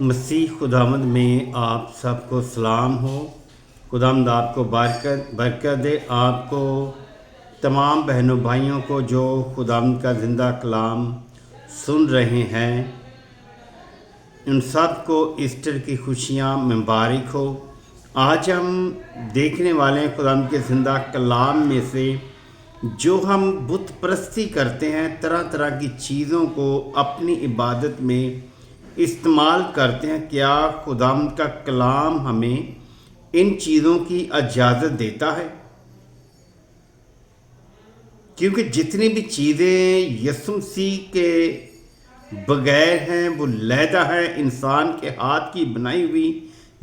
مسیح خداوند میں آپ سب کو سلام ہو۔ خداوند آپ کو برکت دے۔ آپ کو تمام بہنوں بھائیوں کو جو خداوند کا زندہ کلام سن رہے ہیں، ان سب کو ایسٹر کی خوشیاں مبارک ہو۔ آج ہم دیکھنے والے ہیں خداوند کے زندہ کلام میں سے جو ہم بت پرستی کرتے ہیں، طرح طرح کی چیزوں کو اپنی عبادت میں استعمال کرتے ہیں، کیا خداوند کا کلام ہمیں ان چیزوں کی اجازت دیتا ہے؟ کیونکہ جتنی بھی چیزیں یسوع مسیح کے بغیر ہیں وہ لیدہ ہے، انسان کے ہاتھ کی بنائی ہوئی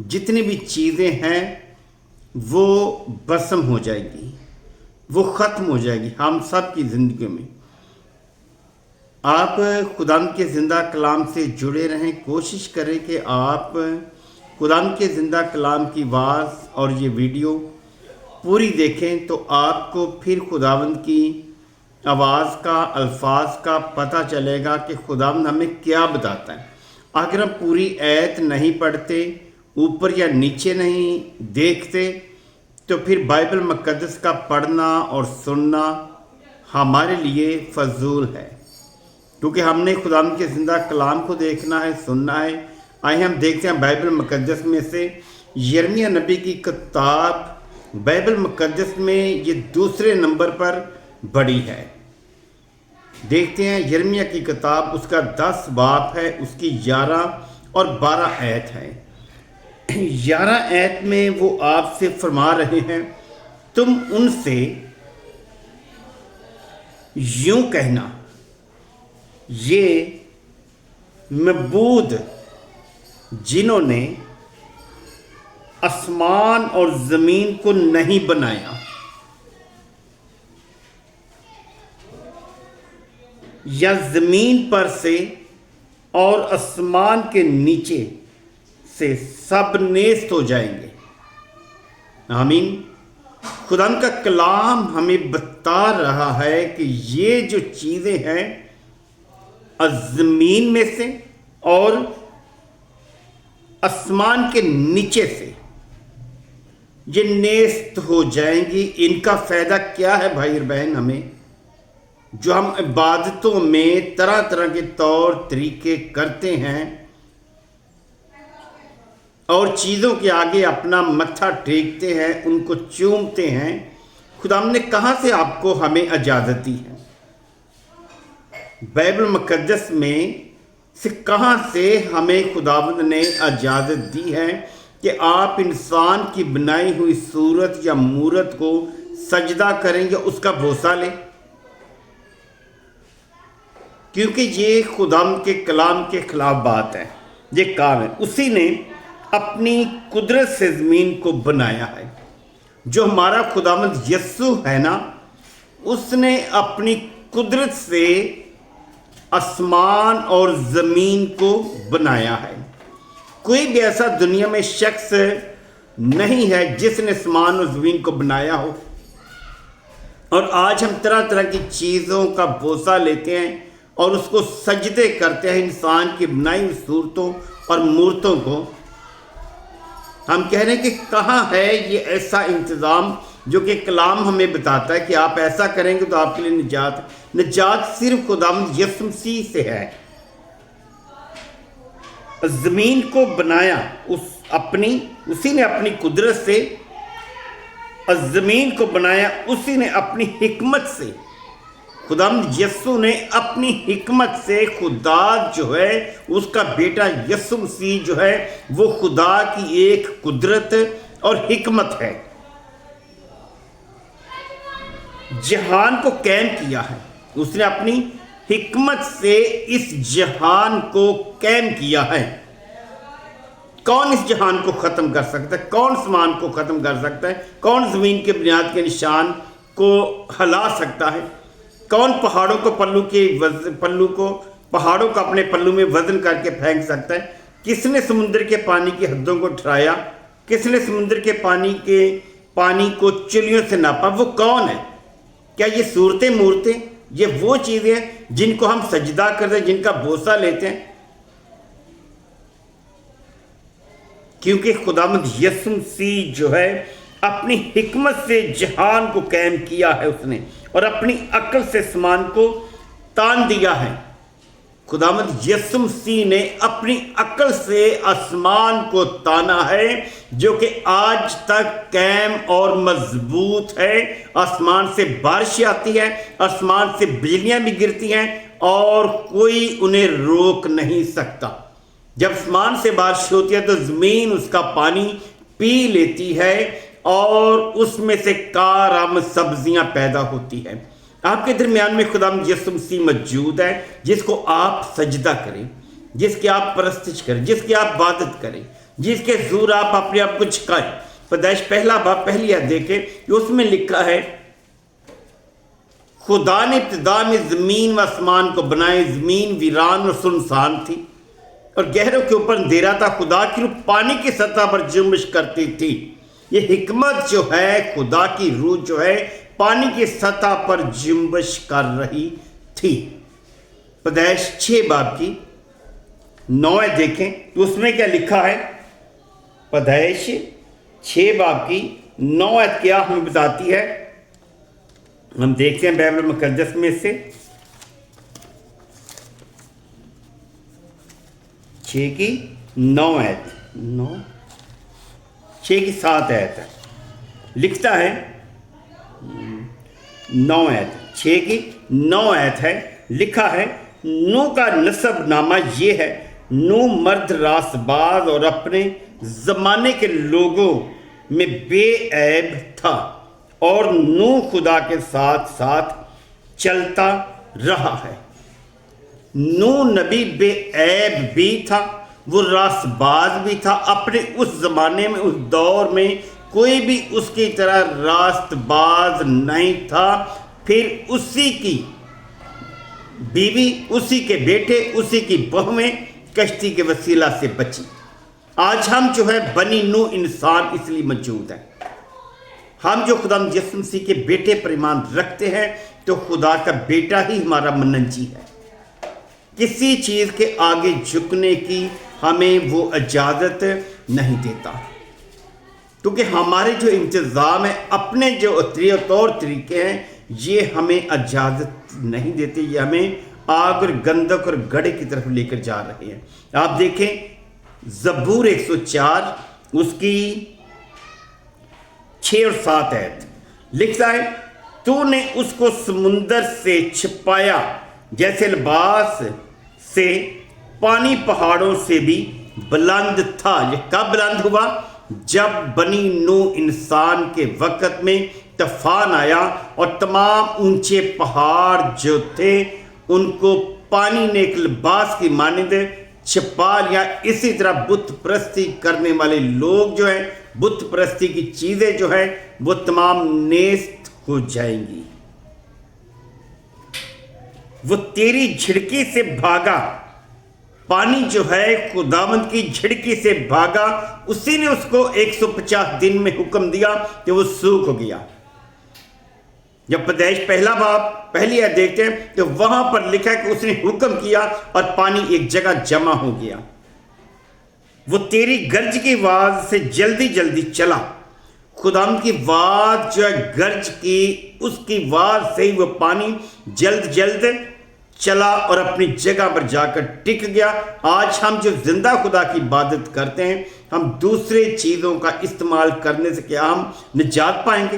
جتنی بھی چیزیں ہیں وہ بسم ہو جائے گی، وہ ختم ہو جائے گی ہم سب کی زندگی میں۔ آپ خداوند کے زندہ کلام سے جڑے رہیں، کوشش کریں کہ آپ خداوند کے زندہ کلام کی آواز اور یہ ویڈیو پوری دیکھیں تو آپ کو پھر خداوند کی آواز کا، الفاظ کا پتہ چلے گا کہ خداوند ہمیں کیا بتاتا ہے۔ اگر ہم پوری آیت نہیں پڑھتے، اوپر یا نیچے نہیں دیکھتے، تو پھر بائبل مقدس کا پڑھنا اور سننا ہمارے لیے فضول ہے، کیونکہ ہم نے خداوند کے زندہ کلام کو دیکھنا ہے، سننا ہے۔ آئے ہم دیکھتے ہیں بائبل مقدس میں سے یرمیہ نبی کی کتاب بائبل مقدس میں یہ دوسرے نمبر پر بڑی ہے۔ دیکھتے ہیں یرمیہ کی کتاب، اس کا 10 باب ہے، اس کی 11 اور 12 آیت ہے۔ 11 آیت میں وہ آپ سے فرما رہے ہیں، تم ان سے یوں کہنا، یہ معبود جنہوں نے آسمان اور زمین کو نہیں بنایا، یا زمین پر سے اور آسمان کے نیچے سے سب نیست ہو جائیں گے۔ آمین۔ خداوند کا کلام ہمیں بتا رہا ہے کہ یہ جو چیزیں ہیں زمین میں سے اور آسمان کے نیچے سے یہ نیست ہو جائیں گی۔ ان کا فائدہ کیا ہے بھائی اور بہن؟ ہمیں جو ہم عبادتوں میں طرح طرح کے طور طریقے کرتے ہیں اور چیزوں کے آگے اپنا متھا ٹیکتے ہیں، ان کو چومتے ہیں، خداوند نے کہاں سے آپ کو ہمیں اجازت دی ہے؟ بائبل مقدس میں سے کہاں سے ہمیں خداوند نے اجازت دی ہے کہ آپ انسان کی بنائی ہوئی صورت یا مورت کو سجدہ کریں یا اس کا بوسہ لیں؟ کیونکہ یہ خداوند کے کلام کے خلاف بات ہے، یہ کام ہے۔ اسی نے اپنی قدرت سے زمین کو بنایا ہے۔ جو ہمارا خداوند یسوع ہے نا، اس نے اپنی قدرت سے آسمان اور زمین کو بنایا ہے۔ کوئی بھی ایسا دنیا میں شخص نہیں ہے جس نے آسمان اور زمین کو بنایا ہو۔ اور آج ہم طرح طرح کی چیزوں کا بوسہ لیتے ہیں اور اس کو سجدے کرتے ہیں، انسان کی بنائی ہوئی صورتوں اور مورتوں کو۔ ہم کہہ رہے ہیں کہ کہاں ہے یہ ایسا انتظام جو کہ کلام ہمیں بتاتا ہے کہ آپ ایسا کریں گے تو آپ کے لیے نجات صرف خداوند یسوع مسیح سے ہے۔ زمین کو بنایا اسی نے اپنی قدرت سے، زمین کو بنایا اسی نے اپنی حکمت سے۔ خداوند یسوع نے اپنی حکمت سے، خدا جو ہے اس کا بیٹا یسوع مسیح جو ہے وہ خدا کی ایک قدرت اور حکمت ہے، جہان کو قائم کیا ہے۔ اس نے اپنی حکمت سے اس جہان کو قائم کیا ہے۔ کون اس جہان کو ختم کر سکتا ہے؟ کون آسمان کو ختم کر سکتا ہے؟ کون زمین کے بنیاد کے نشان کو ہلا سکتا ہے؟ کون پہاڑوں کو پہاڑوں کو اپنے پلو میں وزن کر کے پھینک سکتا ہے؟ کس نے سمندر کے پانی کی حدوں کو ٹھہرایا؟ کس نے سمندر کے پانی کو چلیوں سے ناپا؟ وہ کون ہے؟ کیا یہ صورتیں مورتیں، یہ وہ چیزیں ہیں جن کو ہم سجدہ کرتے ہیں، جن کا بوسہ لیتے ہیں؟ کیونکہ خداوند یسوع مسیح جو ہے اپنی حکمت سے جہان کو قائم کیا ہے اس نے، اور اپنی عقل سے آسمان کو تان دیا ہے۔ خداوند یسوع مسیح نے اپنی عقل سے آسمان کو تانا ہے، جو کہ آج تک قائم اور مضبوط ہے۔ آسمان سے بارشیں آتی ہے، آسمان سے بجلیاں بھی گرتی ہیں اور کوئی انہیں روک نہیں سکتا۔ جب آسمان سے بارش ہوتی ہے تو زمین اس کا پانی پی لیتی ہے اور اس میں سے کارآمد سبزیاں پیدا ہوتی ہیں۔ آپ کے درمیان میں خداوند یسوع مسیح موجود ہے، جس کو آپ سجدہ کریں، جس کی آپ پرستش کریں، جس کی آپ عبادت کریں، جس کے حضور آپ اپنے آپ کو جھکائیں۔ پیدائش پہلا باب پہلی آیت دیکھیں، اس میں لکھا ہے خدا نے ابتدا میں زمین و آسمان کو بنائے، زمین ویران اور سنسان تھی اور گہروں کے اوپر اندھیرا تھا، خدا کی روح پانی کی سطح پر جنبش کرتی تھی۔ یہ حکمت جو ہے، خدا کی روح جو ہے پانی کی سطح پر جنبش کر رہی تھی۔ پیدائش 6 باب کی 9 دیکھیں تو اس میں کیا لکھا ہے۔ پیدائش 6 باب کی 9 کیا ہمیں بتاتی ہے، ہم دیکھتے ہیں بائبل مقدس میں سے 6 کی 9 6 کی 7 ہے، لکھتا ہے 9 6 کی 9 ہے، لکھا ہے نوح کا نسب نامہ یہ ہے، نوح مرد راست باز اور اپنے زمانے کے لوگوں میں بے عیب تھا، اور نوح خدا کے ساتھ ساتھ چلتا رہا ہے۔ نوح نبی بے عیب بھی تھا، وہ راست باز بھی تھا۔ اپنے اس زمانے میں، اس دور میں کوئی بھی اس کی طرح راست باز نہیں تھا۔ پھر اسی کی بیوی، اسی کے بیٹے، اسی کی بہویں کشتی کے وسیلہ سے بچی۔ آج ہم جو ہے بنی نوح انسان اس لیے موجود ہیں۔ ہم جو خدا یسوع مسیح کے بیٹے پر ایمان رکھتے ہیں تو خدا کا بیٹا ہی ہمارا منجی ہے۔ کسی چیز کے آگے جھکنے کی ہمیں وہ اجازت نہیں دیتا، کیونکہ ہمارے جو انتظام ہے، اپنے جو طور طریقے ہیں، یہ ہمیں اجازت نہیں دیتے، یہ ہمیں آگ اور گندک اور گڑھے کی طرف لے کر جا رہے ہیں۔ آپ دیکھیں زبور 104 اس کی 6 اور 7 آیت، لکھتا ہے تو نے اس کو سمندر سے چھپایا جیسے لباس سے، پانی پہاڑوں سے بھی بلند تھا۔ یہ کب بلند ہوا؟ جب بنی نوح انسان کے وقت میں طوفان آیا اور تمام اونچے پہاڑ جو تھے ان کو پانی نے ایک لباس کی مانند چھپا لیا۔ اسی طرح بت پرستی کرنے والے لوگ جو ہیں، بت پرستی کی چیزیں جو ہیں، وہ تمام نیست ہو جائیں گی۔ وہ تیری جھڑکی سے بھاگا، پانی جو ہے خداوند کی جھڑکی سے بھاگا، اسی نے اس کو 150 دن میں حکم دیا کہ وہ سوکھ گیا۔ جب پیدائش پہلا باب پہلی آیت دیکھتے ہیں تو وہاں پر لکھا ہے کہ اس نے حکم کیا اور پانی ایک جگہ جمع ہو گیا۔ وہ تیری گرج کی آواز سے جلدی جلدی چلا۔ خداوند کی آواز جو ہے گرج کی، اس کی آواز سے ہی وہ پانی جلد جلد چلا اور اپنی جگہ پر جا کر ٹک گیا۔ آج ہم جو زندہ خدا کی عبادت کرتے ہیں، ہم دوسرے چیزوں کا استعمال کرنے سے کیا ہم نجات پائیں گے؟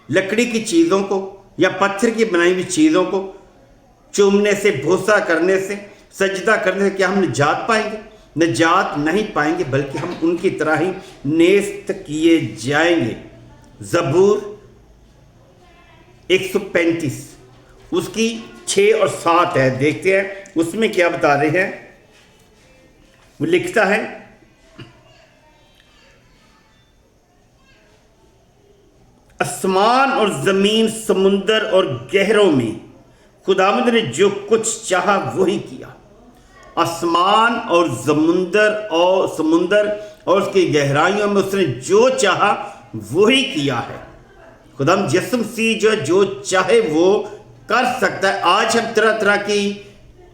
لکڑی کی چیزوں کو یا پتھر کی بنائی ہوئی چیزوں کو چومنے سے، بھوسا کرنے سے، سجدہ کرنے سے کیا ہم نجات پائیں گے؟ نجات نہیں پائیں گے، بلکہ ہم ان کی طرح ہی نیست کیے جائیں گے۔ زبور 135 اس کی 6 اور 7 ہے، دیکھتے ہیں اس میں کیا بتا رہے ہیں۔ وہ لکھتا ہے آسمان اور زمین، سمندر اور گہروں میں خداوند نے جو کچھ چاہا وہی کیا۔ آسمان اور سمندر اور اس کی گہرائیوں میں اس نے جو چاہا وہی کیا ہے۔ خداوند یسوع مسیح جو چاہے وہ کر سکتا ہے۔ آج ہم طرح طرح کی